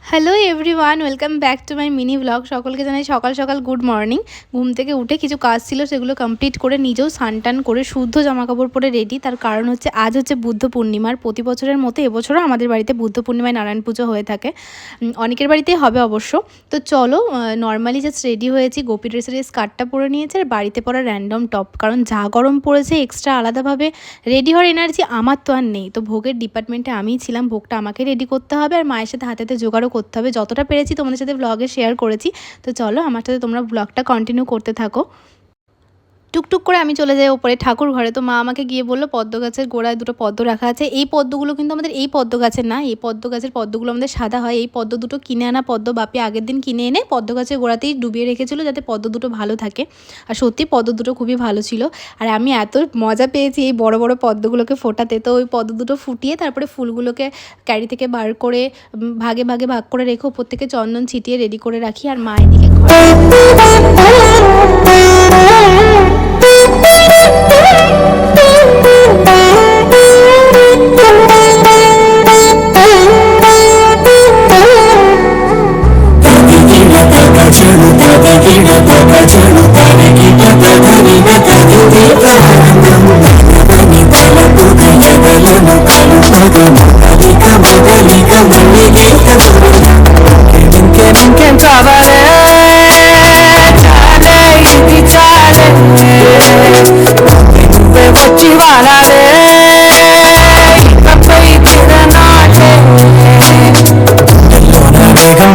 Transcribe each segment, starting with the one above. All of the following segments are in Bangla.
Hello everyone, welcome back to my mini blog. সকলকে জানাই সকাল সকাল গুড মর্নিং। ঘুম থেকে উঠে কিছু কাজ ছিল, সেগুলো কমপ্লিট করে নিজেও স্নান করে শুদ্ধ জামাকাপড় পরে রেডি। তার কারণ হচ্ছে আজ হচ্ছে বুদ্ধ পূর্ণিমার। প্রতি বছরের মতো এবছরও আমাদের বাড়িতে বুদ্ধ পূর্ণিমায় নারায়ণ পুজো হয়ে থাকে। অনেকের বাড়িতেই হবে অবশ্য। তো চলো, নর্মালি জাস্ট রেডি হয়েছি, গোপী ড্রেসের স্কার্টটা পরে নিয়েছি আর বাড়িতে পরা র্যান্ডম টপ। কারণ যা গরম পড়েছে, এক্সট্রা আলাদাভাবে রেডি হওয়ার এনার্জি আমার তো আর নেই। তো ভোগের ডিপার্টমেন্টে আমিই ছিলাম, ভোগটা আমাকে রেডি করতে হবে আর মায়ের সাথে হাতে হাতে জোগাড়ও করতে হবে। যতটা পেরেছি তোমাদের সাথে ব্লগে শেয়ার করেছি। তো চলো আমার সাথে তোমরা ব্লগটা কন্টিনিউ করতে থাকো। টুকটুক করে আমি চলে যাই ওপরে ঠাকুর ঘরে। তো মা আমাকে গিয়ে বললো পদ্ম গাছের গোড়ায় দুটো পদ্ম রাখা আছে। এই পদ্মগুলো কিন্তু আমাদের এই পদ্ম গাছের না, এই পদ্ম গাছের পদ্মগুলো আমাদের সাদা হয়। এই পদ্ম দুটো কিনে আনা পদ্ম, বাপি আগের দিন কিনে এনে পদ্ম গাছের গোড়াতেই ডুবিয়ে রেখেছিল যাতে পদ্ম দুটো ভালো থাকে। আর সত্যি পদ্ম দুটো খুবই ভালো ছিল। আর আমি এত মজা পেয়েছি এই বড় বড় পদ্মগুলোকে ফোটাতে। তো ওই পদ্ম দুটো ফুটিয়ে তারপরে ফুলগুলোকে ক্যারি থেকে বার করে ভাগে ভাগে ভাগ করে রেখে ওপর থেকে চন্দন ছিটিয়ে রেডি করে রাখি। আর মা এদিকে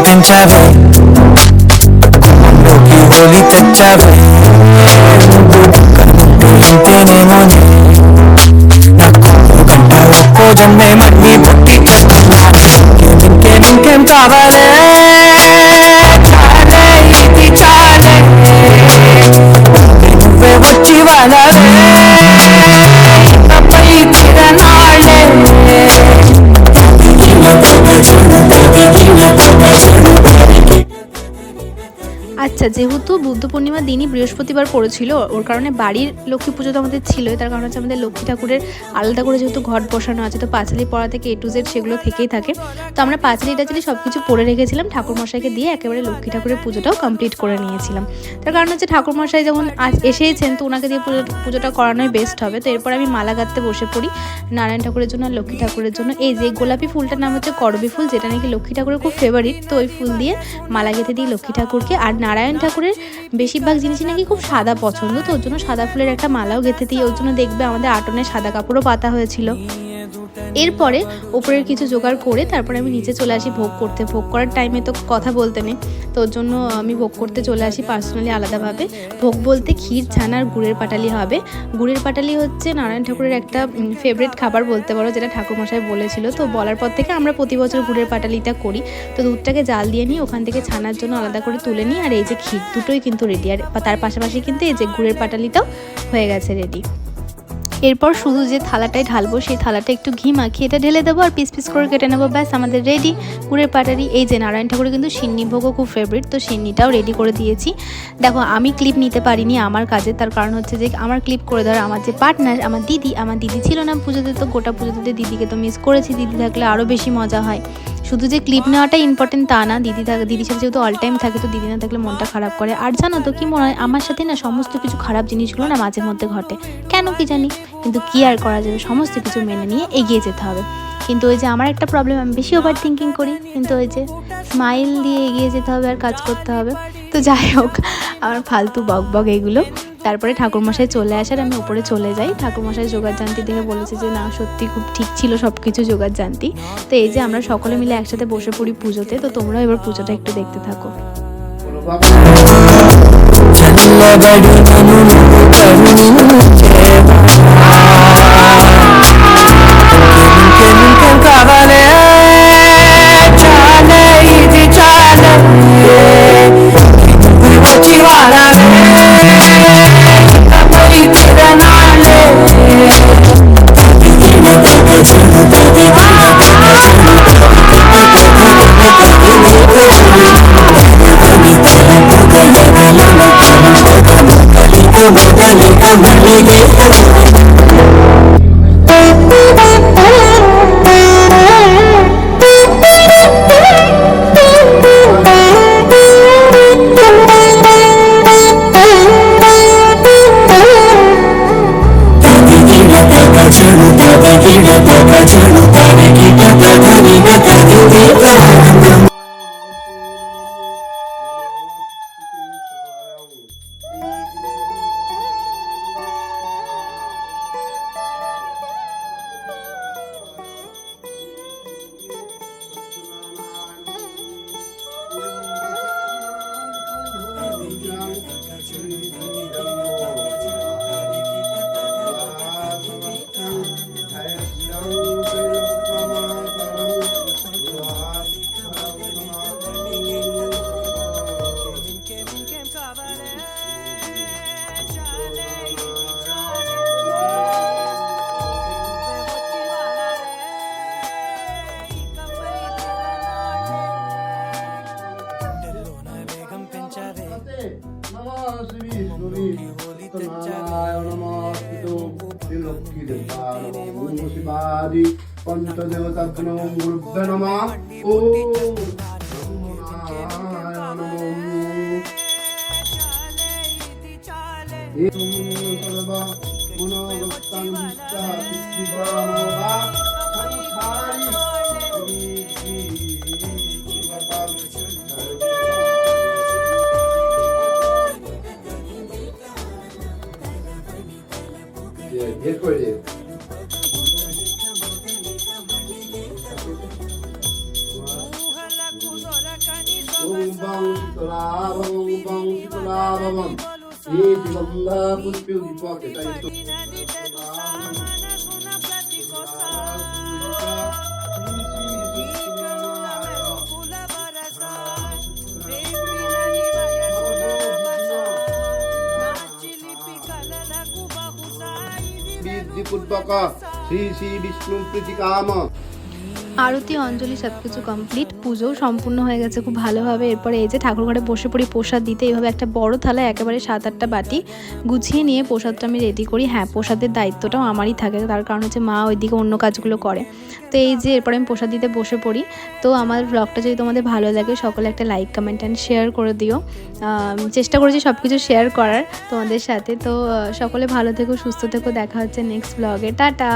పెంచావే గుండెలోకి హోలీ తెచ్చావే ఇంతేనేమో నాకు గంట ఒక్కో జన్మే మళ్ళీ పుట్టి ఇంకేం కావాలే చాలే ఇది చాలే నువ్వే వచ్చి వాళ్ళవే ఇకపై తిరనాళ్ళే আচ্ছা, যেহেতু বুদ্ধ পূর্ণিমার দিনই বৃহস্পতিবার পড়েছিল, ওর কারণে বাড়ির লক্ষ্মী পুজো তো আমাদের ছিল। তার কারণ হচ্ছে আমাদের লক্ষ্মী ঠাকুরের আলাদা করে যেহেতু ঘট বসানো আছে, তো পাঁচালি পড়া থেকে A to Z সেগুলো থেকেই থাকে। তো আমরা পাঁচালি টাচালি সব কিছু পড়ে রেখেছিলাম, ঠাকুরমশাইকে দিয়ে একেবারে লক্ষ্মী ঠাকুরের পুজোটাও কমপ্লিট করে নিয়েছিলাম। তার কারণ হচ্ছে ঠাকুরমশাই যখন আজ এসেছেন, তো ওনাকে দিয়ে পুজোটা করানোই বেস্ট হবে। তো এরপর আমি মালা গাঁথতে বসে পড়ি নারায়ণ ঠাকুরের জন্য আর লক্ষ্মী ঠাকুরের জন্য। এই যে গোলাপি ফুলটার নাম হচ্ছে করবী ফুল, যেটা নাকি লক্ষ্মী ঠাকুরের খুব ফেভারিট। তো ওই ফুল দিয়ে মালা গেঁথে দিই লক্ষ্মী ঠাকুরকে। আর নারায়ণ ঠাকুরের বেশিরভাগ জিনিসই নাকি খুব সাদা পছন্দ, তো ওর জন্য সাদা ফুলের একটা মালাও গেঁথে দিই। ওর জন্য দেখবে আমাদের আটনে সাদা কাপড়ও পাতা হয়েছিল। এরপরে ওপরের কিছু জোগাড় করে তারপরে আমি নিচে চলে আসি ভোগ করতে। ভোগ করার টাইমে তো কথা বলতে নেই, তো ওর জন্য আমি ভোগ করতে চলে আসি পার্সোনালি আলাদাভাবে। ভোগ বলতে ক্ষীর, ছানা আর গুড়ের পাটালি হবে। গুড়ের পাটালি হচ্ছে নারায়ণ ঠাকুরের একটা ফেভারিট খাবার বলতে পারো, যেটা ঠাকুরমশাই বলেছিল। তো বলার পর থেকে আমরা প্রতি বছর গুড়ের পাটালিটা করি। তো দুধটাকে জাল দিয়ে নিই, ওখান থেকে ছানার জন্য আলাদা করে তুলে নিই। আর এই যে ক্ষীর, দুটোই কিন্তু রেডি। আর তার পাশাপাশি কিন্তু এই যে গুড়ের পাটালিটাও হয়ে গেছে রেডি। এরপর শুধু যে থালাটায় ঢালবো, সেই থালাটা একটু ঘি মাখিয়ে এটা ঢেলে দেবো আর পিস পিস করে কেটে নেবো। ব্যাস আমাদের রেডি গুড়ের পাটালি। এই যে নারায়ণ ঠাকুরের কিন্তু সিন্নি ভোগও খুব ফেভারিট, তো সিন্নিটাও রেডি করে দিয়েছি। দেখো আমি ক্লিপ নিতে পারিনি আমার কাজে, তার কারণ হচ্ছে যে আমার ক্লিপ করে দেওয়ার আমার যে পার্টনার আমার দিদি ছিল না পুজোতে। তো গোটা পুজোতে দিদিকে তো মিস করেছি, দিদি থাকলে আরও বেশি মজা হয়। শুধু যে ক্লিপ নেওয়াটা ইম্পর্টেন্ট তা না, দিদির সাথে যেহেতু অল টাইম থাকে, তো দিদি না থাকলে মনটা খারাপ করে। আর জানো তো কি মনে হয়, আমার সাথে না সমস্ত কিছু খারাপ জিনিসগুলো না মাঝে মধ্যে ঘটে, কেন কি জানি, কিন্তু কি আর করা যাবে, সমস্ত কিছু মেনে নিয়ে এগিয়ে যেতে হবে। কিন্তু ওই যে আমার একটা প্রবলেম, আমি বেশি ওভার থিঙ্কিং করি, কিন্তু ওই যে স্মাইল দিয়ে এগিয়ে যেতে হবে আর কাজ করতে হবে। তো যাই হোক, আমার ফালতু বক এগুলো। তারপরে ঠাকুরমশাই চলে আসার আমি উপরে চলে যাই। ঠাকুরমশাই জোগাড় জানতি দেখে বলেছে যে না সত্যি খুব ঠিক ছিল সব কিছু জোগাড় জানতি। তো এই যে আমরা সকলে মিলে একসাথে বসে পড়ি পুজোতে। তো তোমরাও এবার পুজোটা একটু দেখতে থাকো। पंचदेवताभ्यो गुरुभ्यो नमः। ओम श्री श्री विष्णु प्रीतिकाम। আরতি অঞ্জলি সব কিছু কমপ্লিট, পুজোও সম্পূর্ণ হয়ে গেছে খুব ভালোভাবে। এরপরে এই যে ঠাকুর ঘরে বসে পড়ি প্রসাদ দিতে। এইভাবে একটা বড় থালায় একেবারে 7-8টা বাটি গুছিয়ে নিয়ে প্রসাদটা আমি রেডি করি। হ্যাঁ, প্রসাদের দায়িত্বটাও আমারই থাকে, তার কারণ হচ্ছে মা ওইদিকে অন্য কাজগুলো করে। তো এই যে এরপরে আমি প্রসাদ দিতে বসে পড়ি। তো আমার ব্লগটা যদি তোমাদের ভালো লাগে সকলে একটা লাইক কমেন্ট অ্যান্ড শেয়ার করে দিও। চেষ্টা করেছি সব কিছু শেয়ার করার তোমাদের সাথে। তো সকলে ভালো থেকো, সুস্থ থেকো, দেখা হচ্ছে নেক্সট ব্লগে। টাটা।